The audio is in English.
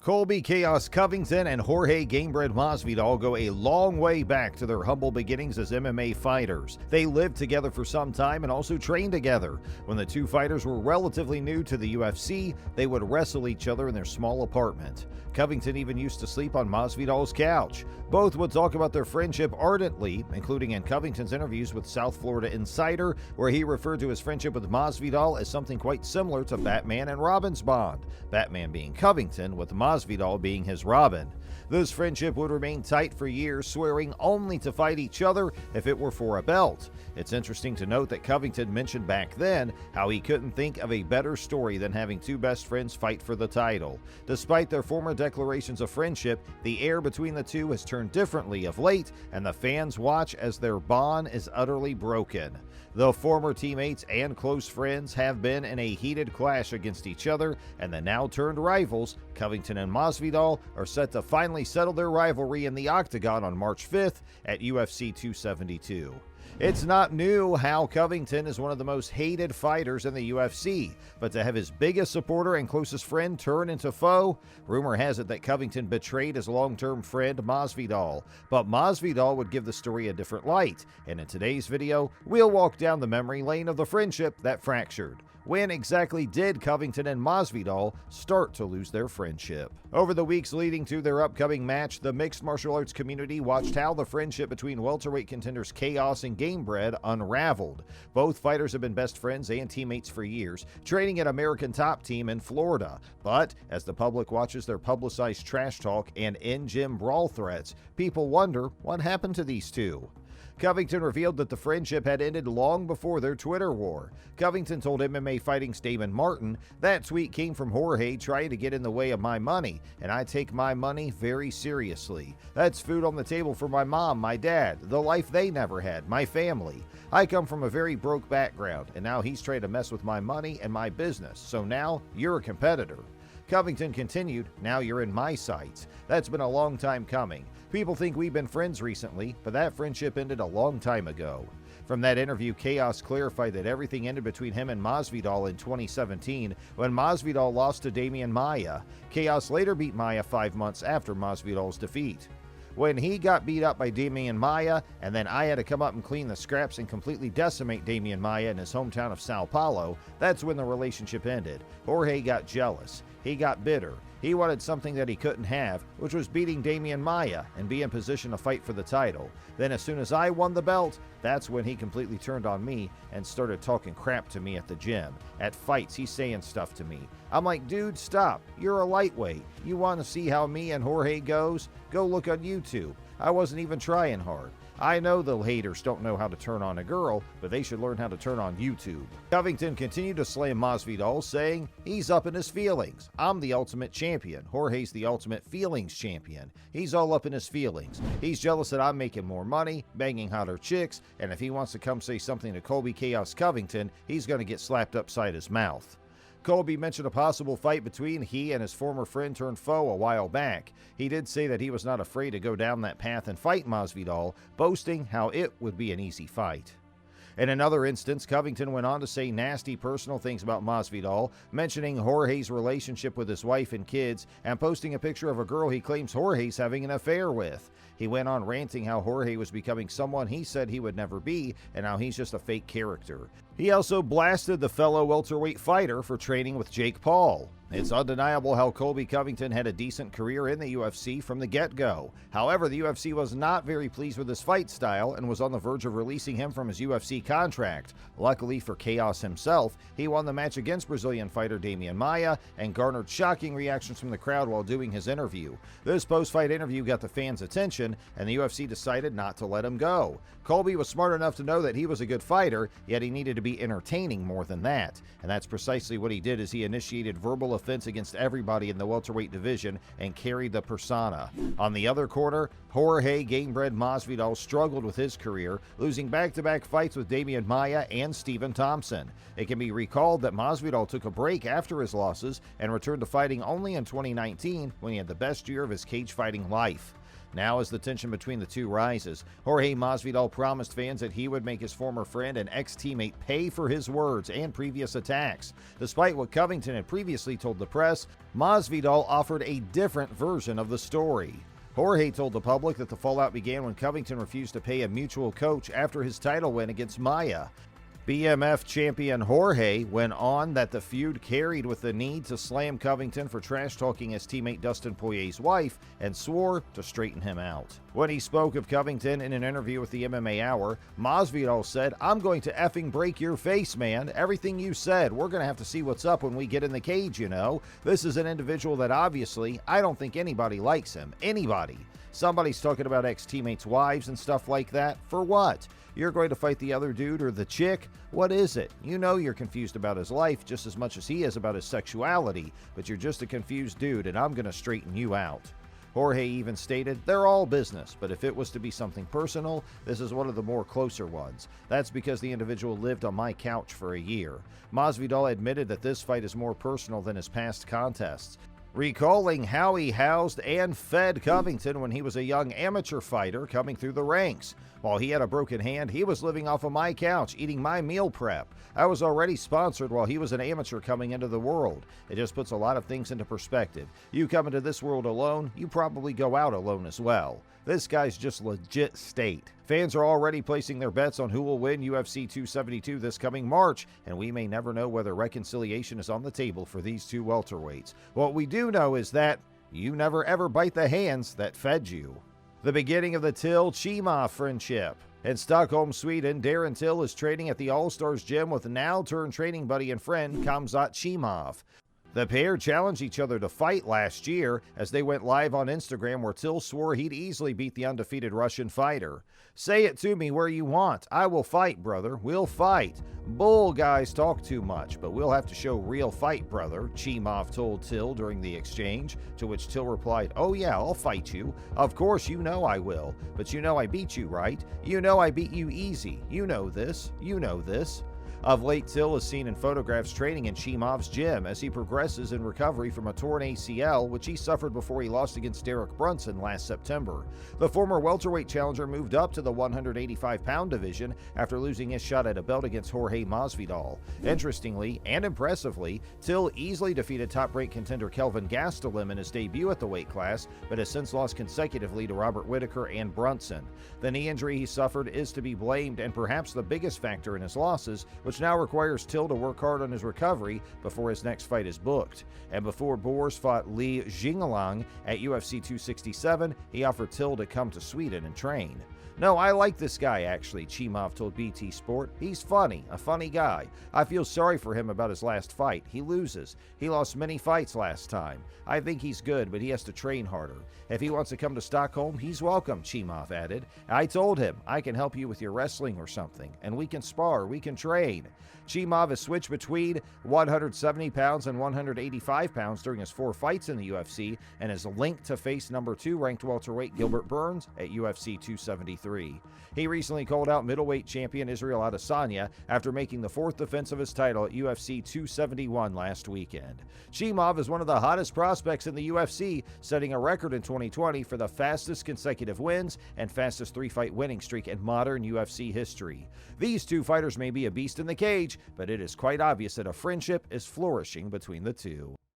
Colby Chaos Covington and Jorge Gamebred Masvidal go a long way back to their humble beginnings as MMA fighters. They lived together for some time and also trained together. When the two fighters were relatively new to the UFC, they would wrestle each other in their small apartment. Covington even used to sleep on Masvidal's couch. Both would talk about their friendship ardently, including in Covington's interviews with South Florida Insider, where he referred to his friendship with Masvidal as something quite similar to Batman and Robin's bond, Batman being Covington, with Masvidal being his Robin. This friendship would remain tight for years, swearing only to fight each other if it were for a belt. It's interesting to note that Covington mentioned back then how he couldn't think of a better story than having two best friends fight for the title. Despite their former declarations of friendship, the air between the two has turned differently of late, and the fans watch as their bond is utterly broken. The former teammates and close friends have been in a heated clash against each other, and the now turned rivals, Covington and Masvidal, are set to finally settle their rivalry in the octagon on March 5th at UFC 272. It's not new how Covington is one of the most hated fighters in the UFC, but to have his biggest supporter and closest friend turn into foe, rumor has it that Covington betrayed his long-term friend Masvidal. But Masvidal would give the story a different light, and in today's video, we'll walk down the memory lane of the friendship that fractured. When exactly did Covington and Masvidal start to lose their friendship? Over the weeks leading to their upcoming match, the mixed martial arts community watched how the friendship between welterweight contenders Chaos and Gamebred unraveled. Both fighters have been best friends and teammates for years, training at American Top Team in Florida. But as the public watches their publicized trash talk and in-gym brawl threats, people wonder what happened to these two. Covington revealed that the friendship had ended long before their Twitter war. Covington told MMA Fighting's Damon Martin, "That tweet came from Jorge trying to get in the way of my money, and I take my money very seriously. That's food on the table for my mom, my dad, the life they never had, my family. I come from a very broke background, and now he's trying to mess with my money and my business, so now you're a competitor." Covington continued, "Now you're in my sights. That's been a long time coming. People think we've been friends recently, but that friendship ended a long time ago." From that interview, Chaos clarified that everything ended between him and Masvidal in 2017 when Masvidal lost to Demian Maia. Chaos later beat Maia 5 months after Masvidal's defeat. When he got beat up by Demian Maia, and then I had to come up and clean the scraps and completely decimate Demian Maia in his hometown of Sao Paulo, that's when the relationship ended. Jorge got jealous. He got bitter. He wanted something that he couldn't have, which was beating Demian Maia and be in position to fight for the title. Then as soon as I won the belt, that's when he completely turned on me and started talking crap to me at the gym. At fights, he's saying stuff to me. I'm like, dude, stop. You're a lightweight. You want to see how me and Jorge goes? Go look on YouTube. I wasn't even trying hard. I know the haters don't know how to turn on a girl, but they should learn how to turn on YouTube. Covington continued to slam Masvidal, saying, "He's up in his feelings. I'm the ultimate champion. Jorge's the ultimate feelings champion. He's all up in his feelings. He's jealous that I'm making more money, banging hotter chicks, and if he wants to come say something to Colby Chaos Covington, he's going to get slapped upside his mouth." Colby mentioned a possible fight between he and his former friend turned foe a while back. He did say that he was not afraid to go down that path and fight Masvidal, boasting how it would be an easy fight. In another instance, Covington went on to say nasty personal things about Masvidal, mentioning Jorge's relationship with his wife and kids, and posting a picture of a girl he claims Jorge's having an affair with. He went on ranting how Jorge was becoming someone he said he would never be, and how he's just a fake character. He also blasted the fellow welterweight fighter for training with Jake Paul. It's undeniable how Colby Covington had a decent career in the UFC from the get-go. However, the UFC was not very pleased with his fight style and was on the verge of releasing him from his UFC contract. Luckily for Chaos himself, he won the match against Brazilian fighter Demian Maia and garnered shocking reactions from the crowd while doing his interview. This post-fight interview got the fans' attention, and the UFC decided not to let him go. Colby was smart enough to know that he was a good fighter, yet he needed to be entertaining more than that. And that's precisely what he did, as he initiated verbal offense against everybody in the welterweight division and carried the persona. On the other corner, Jorge Gamebred Masvidal struggled with his career, losing back-to-back fights with Demian Maia and Stephen Thompson. It can be recalled that Masvidal took a break after his losses and returned to fighting only in 2019 when he had the best year of his cage fighting life. Now, as the tension between the two rises, Jorge Masvidal promised fans that he would make his former friend and ex-teammate pay for his words and previous attacks. Despite what Covington had previously told the press, Masvidal offered a different version of the story. Jorge told the public that the fallout began when Covington refused to pay a mutual coach after his title win against Maia. BMF champion Jorge went on that the feud carried with the need to slam Covington for trash-talking his teammate Dustin Poirier's wife and swore to straighten him out. When he spoke of Covington in an interview with the MMA Hour, Masvidal said, "I'm going to effing break your face, man. Everything you said, we're going to have to see what's up when we get in the cage, you know. This is an individual that obviously, I don't think anybody likes him. Anybody. Somebody's talking about ex-teammates' wives and stuff like that. For what? You're going to fight the other dude or the chick? What is it? You know you're confused about his life just as much as he is about his sexuality, but you're just a confused dude and I'm going to straighten you out." Jorge even stated, "They're all business, but if it was to be something personal, this is one of the more closer ones. That's because the individual lived on my couch for a year." Masvidal admitted that this fight is more personal than his past contests, recalling how he housed and fed Covington when he was a young amateur fighter coming through the ranks. While he had a broken hand, he was living off of my couch, eating my meal prep. I was already sponsored while he was an amateur coming into the world. It just puts a lot of things into perspective. You come into this world alone, you probably go out alone as well. This guy's just legit state. Fans are already placing their bets on who will win UFC 272 this coming March, and we may never know whether reconciliation is on the table for these two welterweights. What we do know is that you never ever bite the hands that fed you. The beginning of the Till-Chimov friendship. In Stockholm, Sweden, Darren Till is training at the All-Stars gym with now-turned-training buddy and friend Khamzat Chimov. The pair challenged each other to fight last year as they went live on Instagram, where Till swore he'd easily beat the undefeated Russian fighter. "Say it to me where you want. I will fight, brother. We'll fight. Bull guys talk too much, but we'll have to show real fight, brother," Chimov told Till during the exchange, to which Till replied, "Oh yeah, I'll fight you. Of course you know I will. But you know I beat you, right? You know I beat you easy. You know this. You know this." Of late, Till is seen in photographs training in Chimov's gym as he progresses in recovery from a torn ACL, which he suffered before he lost against Derek Brunson last September. The former welterweight challenger moved up to the 185-pound division after losing his shot at a belt against Jorge Masvidal. Interestingly and impressively, Till easily defeated top-ranked contender Kelvin Gastelum in his debut at the weight class, but has since lost consecutively to Robert Whittaker and Brunson. The knee injury he suffered is to be blamed and perhaps the biggest factor in his losses, which now requires Till to work hard on his recovery before his next fight is booked. And before Boers fought Li Jingliang at UFC 267, he offered Till to come to Sweden and train. "No, I like this guy, actually," Chimov told BT Sport. "He's funny, a funny guy. I feel sorry for him about his last fight. He loses. He lost many fights last time. I think he's good, but he has to train harder. If he wants to come to Stockholm, he's welcome," Chimov added. "I told him, I can help you with your wrestling or something, and we can spar, we can train." Chimov has switched between 170 pounds and 185 pounds during his 4 fights in the UFC and is linked to face number 2 ranked welterweight Gilbert Burns at UFC 273. He recently called out middleweight champion Israel Adesanya after making the 4th defense of his title at UFC 271 last weekend. Chimov is one of the hottest prospects in the UFC, setting a record in 2020 for the fastest consecutive wins and fastest 3-fight winning streak in modern UFC history. These two fighters may be a beast in the cage, but it is quite obvious that a friendship is flourishing between the two.